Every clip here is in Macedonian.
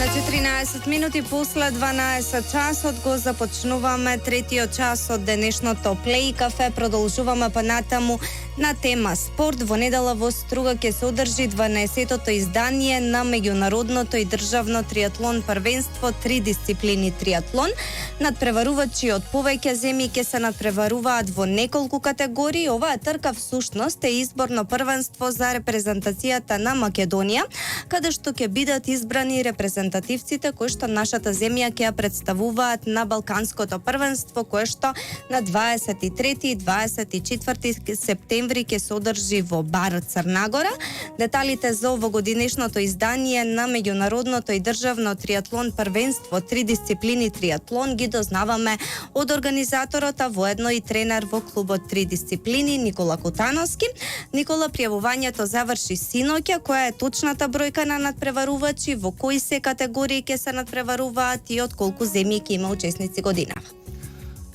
14 минути после 12 часот го започнуваме третиот час од денешното Плей кафе. Продолжуваме па натаму на тема спорт. Во недела во Струга ќе се одржи 12-тото издание на меѓународното и државно триатлон првенство, 3 дисциплини триатлон. Надпреварувачи од повеќе земји ќе се надпреваруваат во неколку категории. Оваа трка всушност е изборно првенство за репрезентацијата на Македонија, каде што ќе бидат избрани репрезентативците кои што нашата земја ќе ја представуваат на Балканското првенство, кое што на 23 и 24 септември ќе се одржи во Бар, Црна Гора. Деталите за овогодинешното издание на меѓународното и државно триатлон првенство, 3 дисциплини триатлон, ги дознаваме од организаторот, а воедно и тренер во клубот 3 дисциплини Никола Кутановски. Никола, пријавувањето заврши синоќа. Која е точната бројка на надпреварувачи, во кои се категории ќе се надпреваруваат и од колку земји ќе има учесници годинава?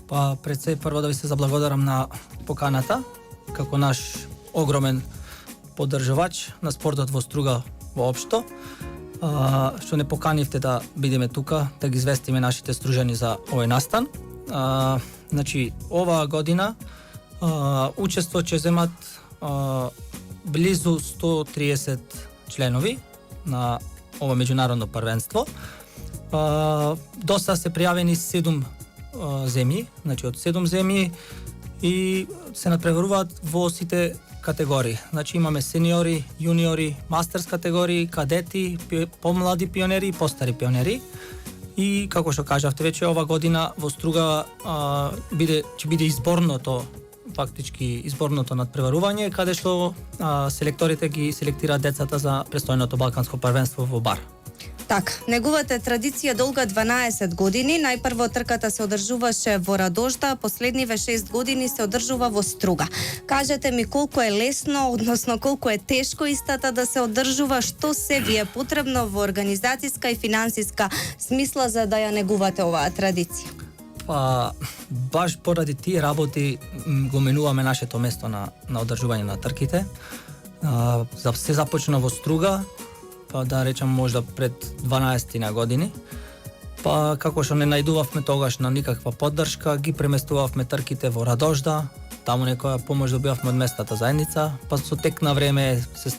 Па пред се прво да ви се заблагодарам на поканата како наш огромен поддржувач на спортот во Струга воопшто. Што не поканивте да бидеме тука, да ги известиме нашите стружани за овој настан. Значи, оваа година учество ќе земат близу 130 членови на ова меѓународно првенство. Доста се пријавени 7 земји, значи од 7 земји, и се надпреваруваат во сите категории. Значи имаме сениори, јуниори, мастерс категории, кадети, помлади пионери и постари пионери. И како што кажавте веќе, ова година во Струга ќе биде изборното, фактички изборното надпреварување, каде што селекторите ги селектираат децата за престојното Балканско првенство во Бар. Така, неговата традиција долга 12 години. Најпрво трката се одржуваше во Радожда, а последниве 6 години се одржува во Струга. Кажете ми колку е лесно, односно колку е тешко истата да се одржува, што се ви е потребно во организацијска и финансиска смисла за да ја негувате оваа традиција? Па, баш поради тие работи го менуваме нашето место на одржување на трките. Се започна во Струга, па да речам можда пред 12 на години. Па како што не најдувавме тогаш на никаква поддршка, ги преместувавме трките во Радожда, таму некоја помош добивавме од местната заедница, па со тек на време се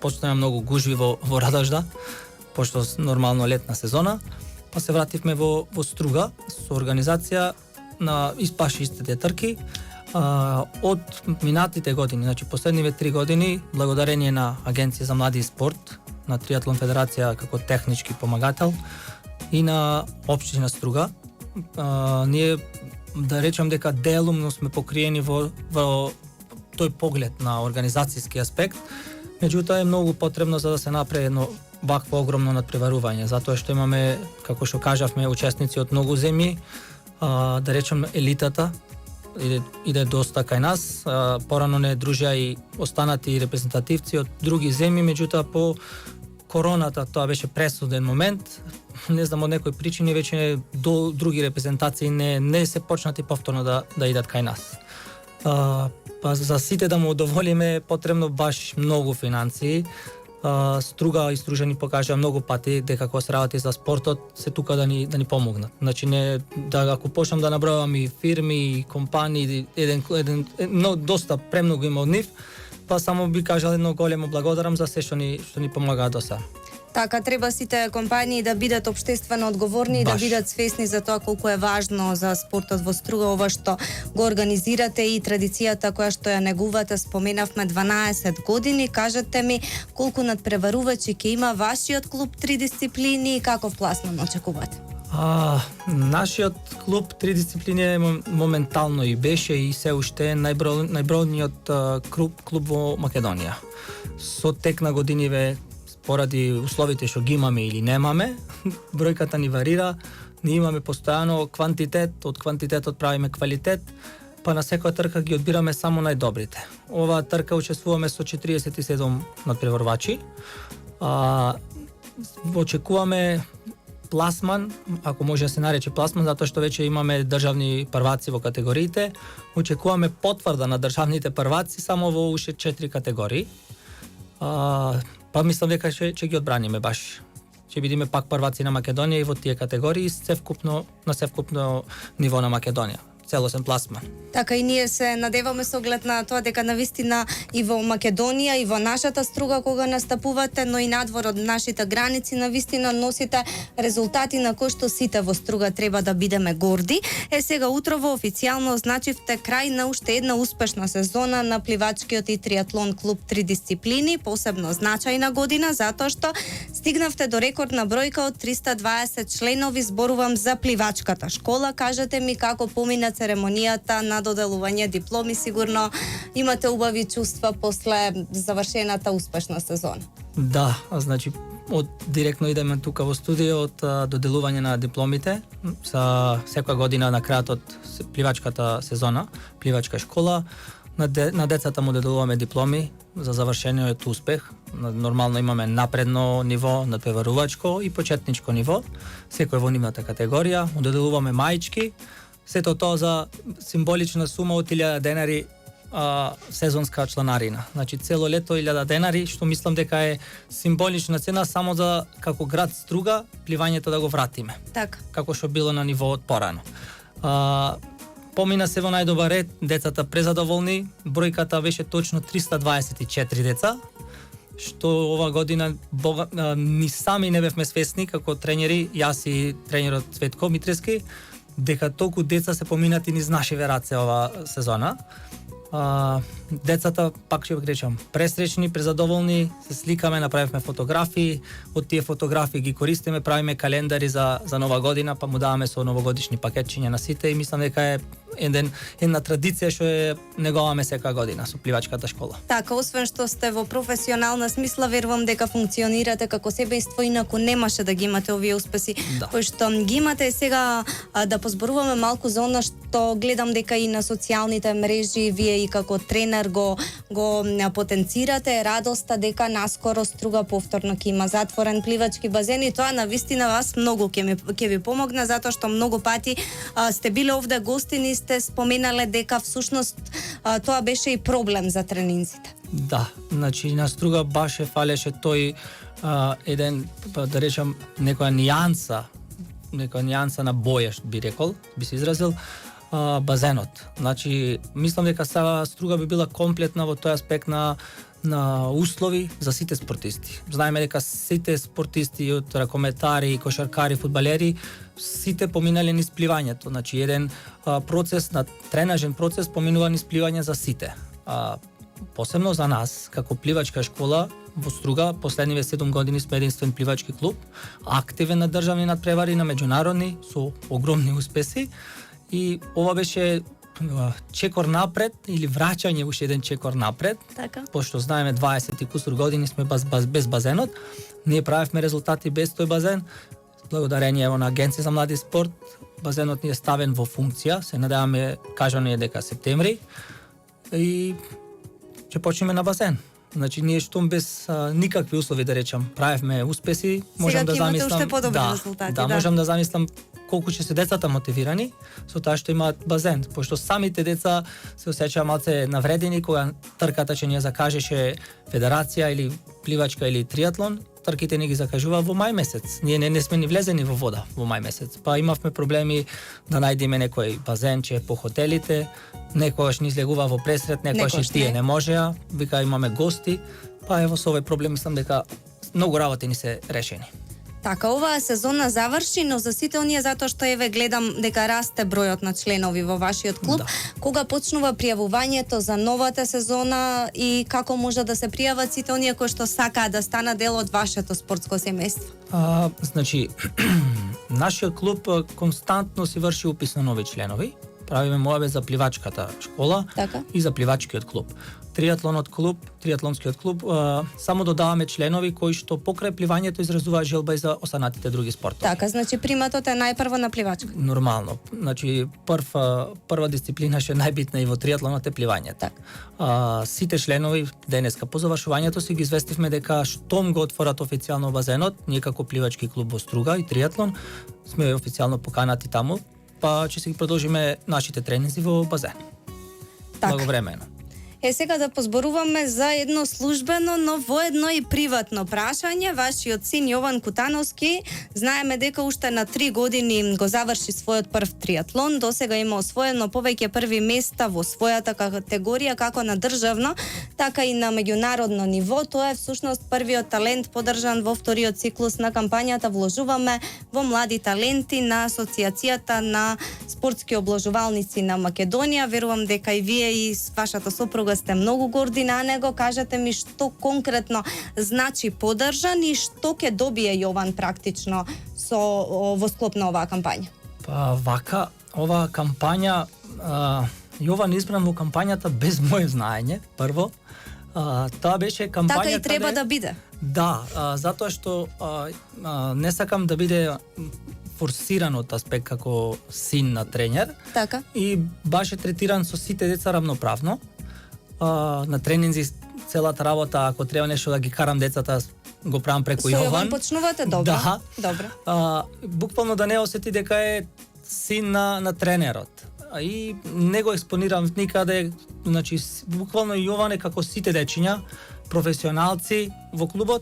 почнаа многу гужви во Радожда, пошто нормално летна сезона, па се вративме во Струга со организација на испаш истите трки. Од минатите години, значи последниве 3 години, благодарение на Агенција за млади и спорт, на Триатлон Федерација како технички помагател и на општина Струга, ние да речем дека делумно сме покриени во тој поглед на организацијски аспект. Меѓутоа е многу потребно за да се направи едно вакво огромно надпреварување, затоа што имаме, како што кажавме, учесници од многу земји, да речем елитата иде доста кај нас. Порано не дружеа и останати репрезентативци од други земји, меѓутоа по короната тоа беше пресуден момент. Не знам, од некои причини веќе до други репрезентации не се почнати повторно да идат кај нас. Па за сите да му удоволиме потребно баш многу финансии. Струга и стружани покажа многу пати дека кога се работи за спортот се тука да ни помогнат. Значи не ако почнам да набројувам и фирми и компании, доста премногу има од нив, па само би кажал едно големо благодарам за се што ни помагаат до сега. Така, треба сите компании да бидат општествено одговорни и да бидат свесни за тоа колку е важно за спортот во Струга ова што го организирате и традицијата која што ја негувате. Споменавме 12 години. Кажете ми колку надпреварувачи ќе има вашиот клуб 3 дисциплини и каков пласман очекувате? Нашиот клуб 3 дисциплини моментално и беше и се уште најбројниот клуб во Македонија. Со тек на годиниве, поради условите што ги имаме или немаме, бројката ни варира, ние имаме постојано квантитет, од квантитетот правиме квалитет, па на секоја трка ги одбираме само најдобрите. Оваа трка учествуваме со 47 надпреварувачи. Очекуваме пласман, ако може да се нарече пласман, затоа што веќе имаме државни прваци во категориите. Очекуваме потврда на државните прваци само во уште 4 категории. Па мислам дека ќе ги одбраниме баш ќе бидеме пак прваци на Македонија и во тие категории на севкупно ниво на Македонија. Целосен пласман. Така и ние се надеваме со оглед на тоа дека навистина и во Македонија и во нашата струга кога настапувате, но и надвор од нашите граници навистина носите резултати на кои што сите во струга треба да бидеме горди. Сега утрово официјално означивте крај на уште една успешна сезона на пливачкиот и триатлон клуб 3 дисциплини, посебно значајна година затоа што стигнавте до рекордна бројка од 320 членови. Зборувам за пливачката школа. Кажете ми како помина церемонијата на доделување дипломи, сигурно имате убави чувства после завршената успешна сезона. Да, значи директно идеме тука во студио од доделување на дипломите. За секоја година на крајот од пливачката сезона, пливачка школа, на децата му доделуваме дипломи за завршениот успех. Нормално имаме напредно ниво, надпреварувачко и почетничко ниво. Секој во нивната категорија, му доделуваме маички. Сето тоа за символична сума од 1000 денари сезонска чланарина. Значи цело лето 1000 денари, што мислам дека е символична цена само за како град Струга пливањето да го вратиме. Така. Како што било на ниво од порано. Помина се во најдобар ред, децата презадоволни, бројката беше точно 324 деца, што ова година ни сами не бевме свесни како тренери, јас и тренерот Цветко Митрески, дека толку деца се поминати низ нашиве раце ова сезона. Децата, пак ќе речам, пресречни, презадоволни, се сликаме, направивме фотографии, од тие фотографии ги користиме, правиме календари за нова година, па му даваме со новогодишни пакетчиња на сите и мислам дека е една традиција што е неговаме секоја година со пливачката школа. Така, освен што сте во професионална смисла, верувам дека функционирате како себејство, инаку немаше да ги имате овие успеси кои што ги имате. Сега да позборуваме малку за она што гледам дека и на социјалните мрежи вие и како тренер го потенцирате радоста дека наскоро Струга повторно ќе има затворен пливачки базен и тоа навистина вас многу ќе ви помогне затоа што многу пати сте биле овде гостини, сте споменале дека всушност тоа беше и проблем за тренинзите. Да, значи на Струга баш е фалеше тој еден, да речам, некоја нијанса на боја, би се изразил, базенот. Значи, мислам дека Струга би била комплетна во тој аспект на услови за сите спортисти. Знаеме дека сите спортисти, од ракометари, кошаркари, фудбалери, сите поминале низ пливањето. Значи, еден процес, на тренажен процес поминува низ пливање за сите. Посебно за нас, како пливачка школа, во Струга, последниве 7 години сме единствен пливачки клуб, активен на државни надпревари, на меѓународни, со огромни успеси. И ова беше чекор напред или враќање уште еден чекор напред. Така. Пошто знаеме 20 и кусур години сме без базенот. Ние правевме резултати без тој базен. Благодарение на Агенција за млади спорт, базенот ни е ставен во функција. Се надеваме, кажано е дека септември и ќе почнеме на базен. Значи ние штом без никакви услови, да речам, правевме успеси, можам да замислам уште подобри резултати. Да, можам да замислам колку ќе се децата мотивирани со тоа што имаат базен, пошто самите деца се осеќаа малце навредени кога трката ќе ни ја закажеше федерација или пливачка или триатлон, трките ни ги закажува во мај месец. Ние не сме ни влезени во вода во мај месец. Па имавме проблеми да најдеме некој базенче по хотелите, некогаш ни излегува во пресрет, некогаш и тие не можеа, вика имаме гости, па ево со овој проблем мислам дека многу работи ни се решени. Така, оваа сезона заврши, но за сите оние затоа што еве гледам дека расте бројот на членови во вашиот клуб. Да. Кога почнува пријавувањето за новата сезона и како може да се пријават сите оние кои што сакаат да станат дел од вашето спортско семејство? Значи, нашиот клуб константно си врши упис на нови членови. Правиме мојаве за пливачката школа и за пливачкиот клуб. Триатлонскиот клуб, само додаваме членови кои што покрај пливањето изразуваат желба и за останатите други спортови. Така, значи приматот е најпрво на пливачка. Нормално. Значи прва дисциплина што е најбитна и во триатлонот е пливањето. Так. Сите членови денеска по завршувањето си ги известивме дека штом го отворат официјално базенот, ние како пливачки клуб во Струга и триатлон сме официјално поканати таму, па ќе си ги продолжиме нашите тренинзи во базен. Так. Благовремено. Сега да позборуваме за едно службено, но воедно и приватно прашање. Вашиот син Јован Кутановски, знаеме дека уште на 3 години го заврши својот прв триатлон. Досега има освоено повеќе први места во својата категорија, како на државно, така и на меѓународно ниво. Тоа е всушност првиот талент подржан во вториот циклус на кампањата "Вложуваме во млади таленти" на Асоциацијата на спортски облажувалници на Македонија. Верувам дека и вие и вашата сопруга сте многу горди на него. Кажете ми што конкретно значи подржан и што ќе добие Јован практично во склоп на оваа кампања? Па вака, оваа кампања, Јован избран во кампањата без моје знаење, прво. Таа беше кампањата... Така и треба да биде. Да, затоа што не сакам да биде форсиран од аспект како син на тренер. Така. И баш е третиран со сите деца рамноправно. На тренинзи целата работа, ако треба нешто да ги карам децата, го правам преку Јован. Со Јован почнувате добро? Да. Добро. Буквално да не осети дека е син на тренерот. И не го експонирам никаде, значи буквално Јован е како сите дечиња, професионалци во клубот.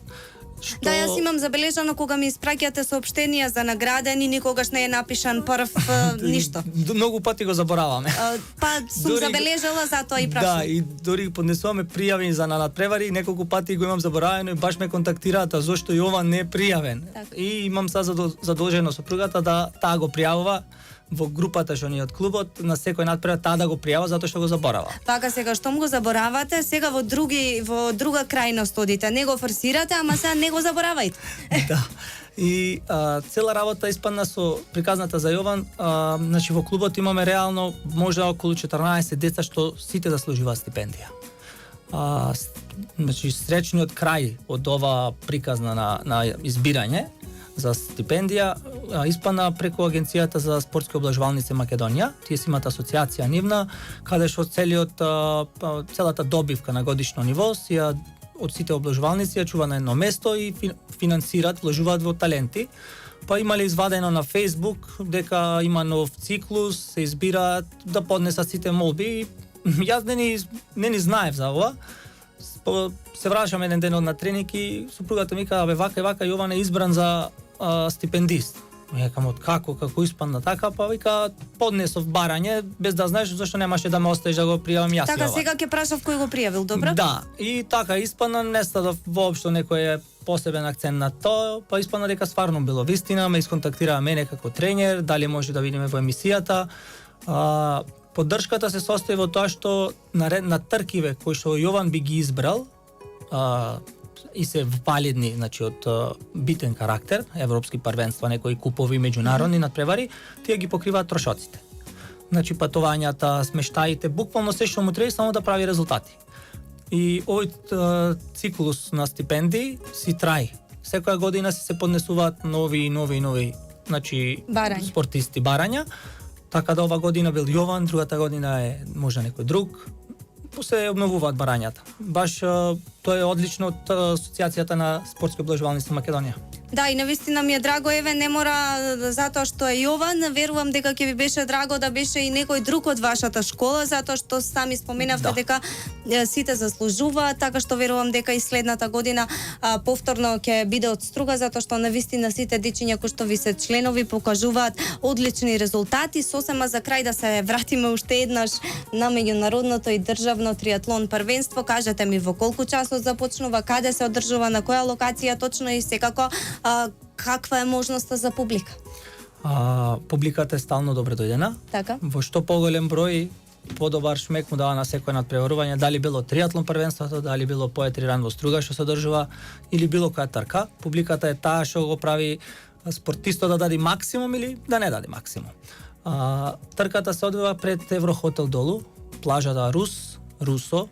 Што... Да, јас имам забележано кога ми испраќате соопштенија за наградени, никогаш не е напишан прв ништо. Многу пати го забораваме. Па сум забележала, затоа и прашувам. Да, и дори поднесуваме пријави за надпревари, неколку пати го имам заборавено и баш ме контактираат зошто Јован не е пријавен. Так. И имам задолжено сопругата да таа го пријавува во групата што ни од клубот, на секој надпревар таа да го пријава затоа што го заборава. Така, сега штом го заборавате, сега во друга крајност одите, не го форсирате, ама сега не го заборавајте. Да. И цела работа испадна со приказната за Јован. Значи во клубот имаме реално може околу 14 деца што сите заслужуваат стипендија. Значи среќниот крај од ова приказна на избирање за стипендија испадна преку Агенцијата за спортски облажувалници Македонија. Тие си имаат асоциација нивна, каде што целата добивка на годишно ниво си ја од сите облажувалници ја чува на едно место и финансираат, вложуваат во таленти. Па имале извадено на Facebook дека има нов циклус, се избираат да поднесат сите молби. Јас не ни знаев за ова. Се врашам еден ден од на тренинг и супругата ми кажа, вака и вака Јован е избран за стипендист. Јакам од како испадна така, па вика поднесов барање без да знаеш зашто немаше да ме оставиш да го пријавам јас. Така, Јован. сега ќе прашав кој го пријавил, добро? Да, и така испадна, не стадов воопшто некој посебен акцент на тоа, па испадна дека стварно било вистина, ме исконтактираа мене како тренер, дали може да видиме во емисијата. Поддршката се состои во тоа што на тркиве кои што Јован би ги избрал и се валидни, значи од битен карактер, европски првенства, некои купови меѓународни надпревари, тие ги покриваат трошоците. Значи патувањата, смештаите, буквално се што му треба само да прави резултати. И овој циклус на стипендии си траи. Секоја година се поднесуваат нови, значи спортисти барања. Така да ова година бил Јован, другата година е може некој друг. Се обновуваат барањата. Баш тоа е одлично од Асоциацијата на спортски облажувалници Македонија. Да, и навистина ми е драго, еве, не мора затоа што е Јован, верувам дека ќе ви беше драго да беше и некој друг од вашата школа, затоа што сами споменавте дека сите заслужуваат, така што верувам дека и следната година повторно ќе биде од струга, затоа што навистина сите дечиња кои што ви се членови покажуваат одлични резултати. Сосема за крај да се вратиме уште еднаш на меѓународното и државно триатлон првенство. Кажете ми во колку часот започнува, каде се одржува, на која локација точно и секако каква е можноста за публика? Публиката е стално добре дојдена. Така. Во што поголем број, подобар шмек му дава на секој надпреварување, дали било триатлон првенството, дали било поетри ран во струга што се одржува или било која трка. Публиката е таа што го прави спортистот да даде максимум или да не даде максимум. Трката се одвива пред Еврохотел долу, плажата Русо.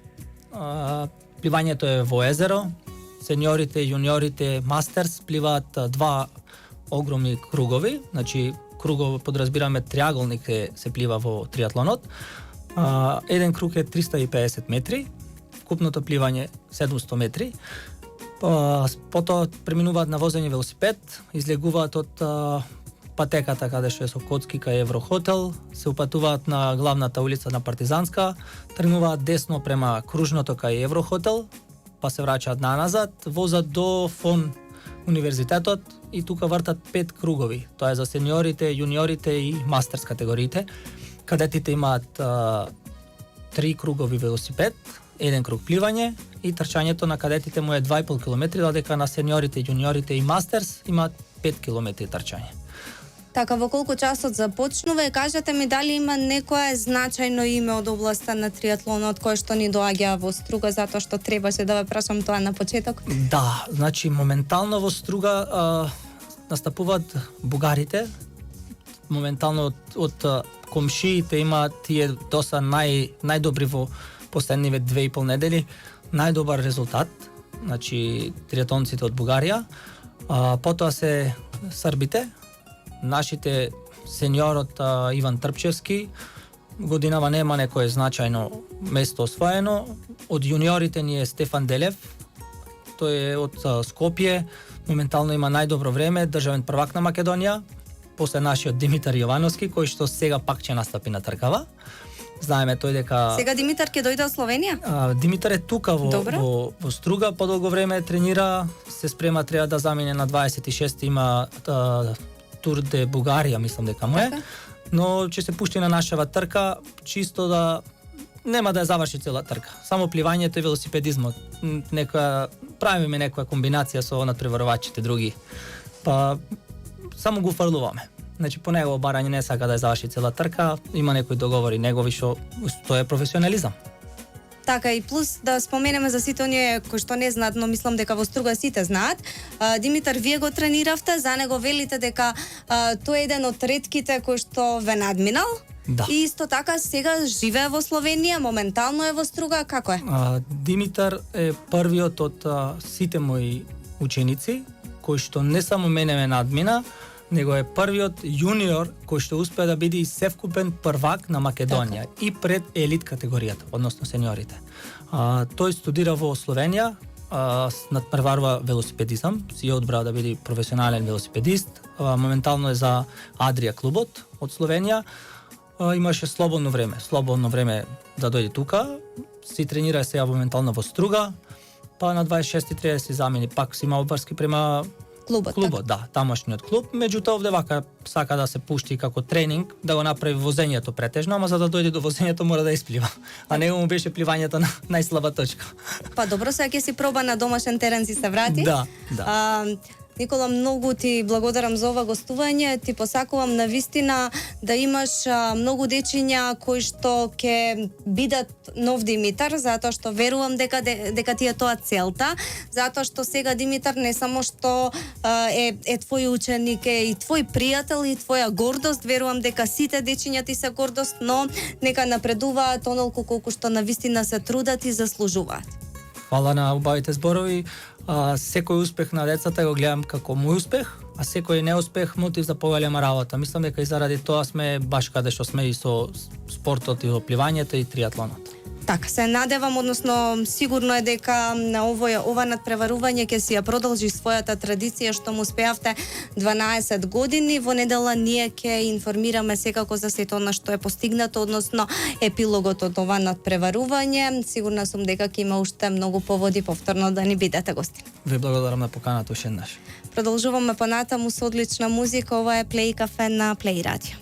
Пливањето е во езеро. Сениорите, јуниорите, мастерс пливаат два огромни кругови, значи кругов подразбираме триаголник се плива во триатлонот. Еден круг е 350 метри, вкупното пливање 700 метри. Потоа преминуваат на возење велосипед, излегуваат од патеката каде што е со коцки кај Еврохотел, се упатуваат на главната улица на Партизанска, тргнуваат десно према кружното кај Еврохотел, па се враќаат наназад, возат до фон универзитетот и тука вртат 5 кругови. Тоа е за сениорите, јуниорите и мастерс категориите. Кадетите имаат 3 кругови велосипед, 1 круг пливање и трчањето на кадетите му е 2,5 км, додека на сениорите, јуниорите и мастерс имаат 5 км трчање. Така, во колку часот започнува и кажете ми дали има некое значајно име од областа на триатлонот кој што ни доаѓа во Струга, затоа што требаше да ве прашам тоа на почеток? Да, значи моментално во Струга настапуваат бугарите. Моментално од комшиите има тие доста најдобри во последниве 2,5 недели. Најдобар резултат, значи триатлонците од Бугарија. Потоа се србите, нашите сениорот Иван Трпчевски, годинава нема некое значајно место освоено. Од јуниорите ни е Стефан Делев, тој е од Скопје, моментално има најдобро време, државен првак на Македонија, после нашиот Димитар Јовановски, кој што сега пак ќе настапи на тркава. Знаеме тој дека... Сега Димитар ќе дојде од Словенија? Димитар е тука во Струга, подолго време тренира, се спрема, треба да замине на 26 има Тур де Бугарија, мислам дека му е. Но ќе се пушти на нашава трка, чисто да нема да ја заврши цела трка. Само пливањето и велосипедизмот. Правиме некоја комбинација со надпреварувачите други. Па само го фрлуваме. Значи по негово барање не сака да ја заврши цела трка, има некои договори негови што тоа е професионализам. Така, и плюс да споменеме за сите оние кои што не знаат, но мислам дека во Струга сите знаат. Димитар, вие го трениравте, за него велите дека тој е еден од ретките кој што ве надминал. Да. И исто така сега живее во Словенија, моментално е во Струга, како е? Димитар е првиот од сите мои ученици кој што не само мене ме надмина, него е првиот јуниор кој што успеа да биде и севкупен првак на Македонија и пред елит категоријата, односно сениорите. Тој студира во Словенија, надпреварува велосипедизам, си одбраа да биде професионален велосипедист, моментално е за Адрија клубот од Словенија. Имаше слободно време да дојде тука, си тренира сега моментално во Струга, па на 26 треба да се замени, пак си има обврски према клубот, да, тамошниот клуб. Меѓутоа овде вака сака да се пушти како тренинг, да го направи возењето претежно, ама за да дојде до возењето мора да исплива. А него му беше пливањето на најслаба точка. Па добро, сега ќе си проба на домашен терен си се врати. Да. Никола, многу ти благодарам за ова гостување. Ти посакувам навистина да имаш многу дечиња кои што ќе бидат нов Димитар, затоа што верувам дека ти е тоа целта, затоа што сега Димитар не само што е твој ученик, е и твој пријател и твоја гордост. Верувам дека сите дечиња ти се гордост, но нека напредуваат онолку колку што навистина се трудат и заслужуваат. Фала на убавите зборови. Секој успех на децата го гледам како мој успех, а секој неуспех мотив за поголема работа. Мислам дека и заради тоа сме баш каде што сме и со спортот и со пливањето и триатлонот. Така, се надевам, односно сигурно е дека на ова надпреварување ќе си ја продолжи својата традиција што му успеавте 12 години. Во недела ние ќе информираме секако за сето она што е постигнато, односно епилогот од ова надпреварување. Сигурна сум дека ќе има уште многу поводи повторно да ни бидете гости. Ви благодарам на поканата уште еднаш. Продолжуваме понатаму со одлична музика. Ова е Play Cafe на Play Radio.